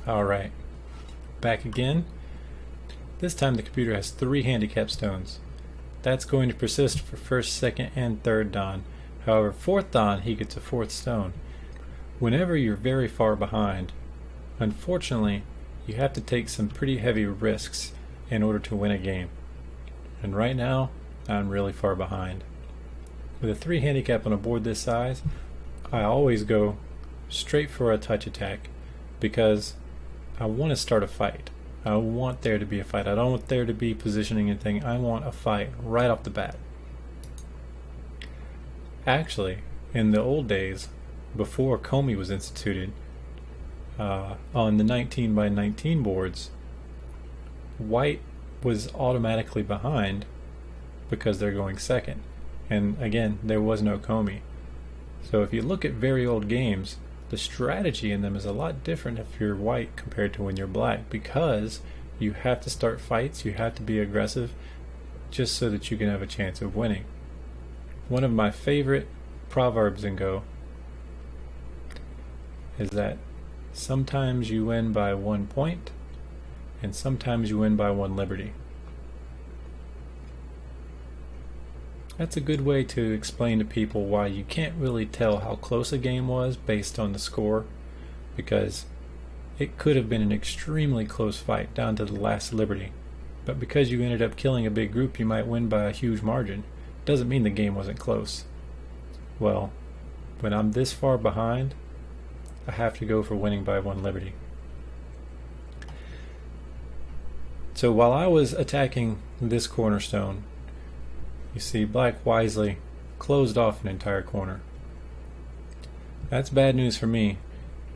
Alright, back again. This time the computer has 3 handicap stones. That's going to persist for first, second, and third dawn. However, fourth dawn he gets a 4th stone. Whenever you're very far behind, unfortunately, you have to take some pretty heavy risks in order to win a game. And right now, I'm really far behind. With a 3 handicap on a board this size, I always go straight for a touch attack because I want to start a fight. I want there to be a fight. I don't want there to be positioning anything. I want a fight right off the bat. Actually, in the old days, before Comey was instituted, on the 19 by 19 boards, white was automatically behind because they're going second. And again, there was no Comey. So if you look at very old games, the strategy in them is a lot different if you're white compared to when you're black, because you have to start fights, you have to be aggressive just so that you can have a chance of winning. One of my favorite proverbs in Go is that sometimes you win by 1 point and sometimes you win by 1 liberty. That's a good way to explain to people why you can't really tell how close a game was based on the score, because it could have been an extremely close fight down to the last liberty, but because you ended up killing a big group you might win by a huge margin. Doesn't mean the game wasn't close. Well, when I'm this far behind, I have to go for winning by 1 liberty. So while I was attacking this cornerstone, you see black wisely closed off an entire corner. That's bad news for me,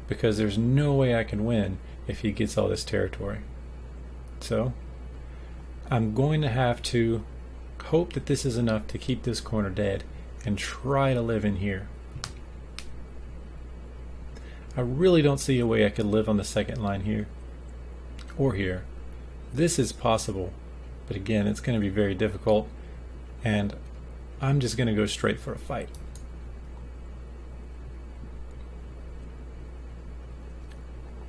because there's no way I can win if he gets all this territory. So I'm going to have to hope that this is enough to keep this corner dead and try to live in here. I really don't see a way I could live on the second line here or here. This is possible, but again, it's going to be very difficult, and I'm just going to go straight for a fight.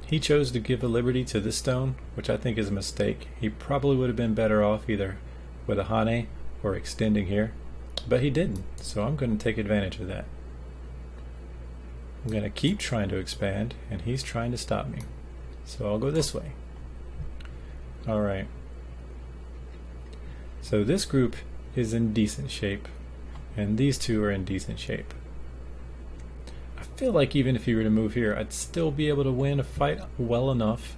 He chose to give a liberty to this stone, which I think is a mistake. He probably would have been better off either with a Hane or extending here, but he didn't, so I'm going to take advantage of that. I'm going to keep trying to expand, and he's trying to stop me. So I'll go this way. Alright. So this group is in decent shape, and these two are in decent shape. I feel like even if he were to move here, I'd still be able to win a fight well enough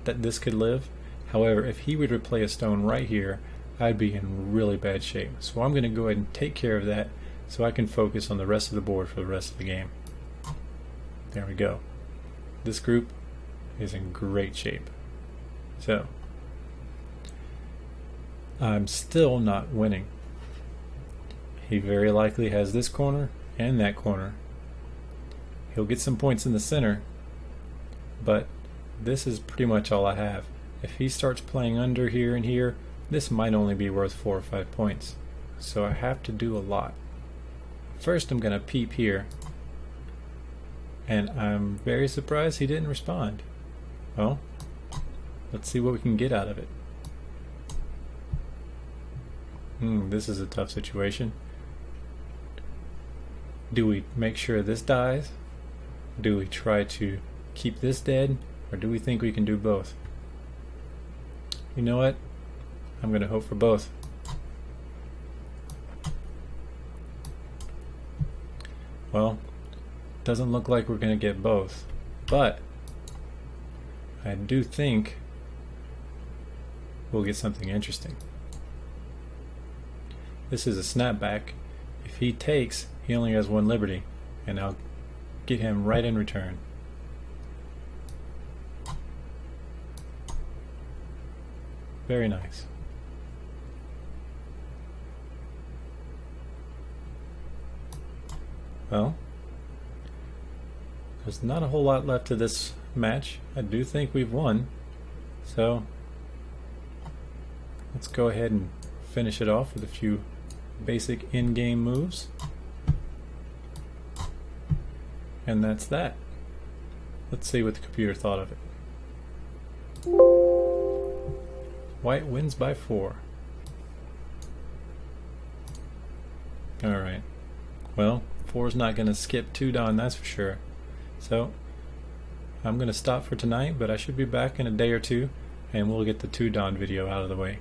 that this could live. However, if he were to play a stone right here, I'd be in really bad shape. So I'm going to go ahead and take care of that so I can focus on the rest of the board for the rest of the game. There we go. This group is in great shape. So I'm still not winning. He very likely has this corner and that corner. He'll get some points in the center, but this is pretty much all I have. If he starts playing under here and here, this might only be worth 4 or 5 points. So I have to do a lot. First I'm going to peep here, and I'm very surprised he didn't respond. Well, let's see what we can get out of it. This is a tough situation. Do we make sure this dies? Do we try to keep this dead? Or do we think we can do both? You know what? I'm going to hope for both. Well, doesn't look like we're going to get both. But I do think we'll get something interesting. This is a snapback. If he takes, he only has 1 liberty, and I'll get him right in return. Very nice. Well, there's not a whole lot left to this match. I do think we've won, so let's go ahead and finish it off with a few basic in-game moves. And that's that. Let's see what the computer thought of it. White wins by 4. Alright. Well, 4's not going to skip 2 dawn, that's for sure. So, I'm going to stop for tonight, but I should be back in a day or two, and we'll get the 2 dawn video out of the way.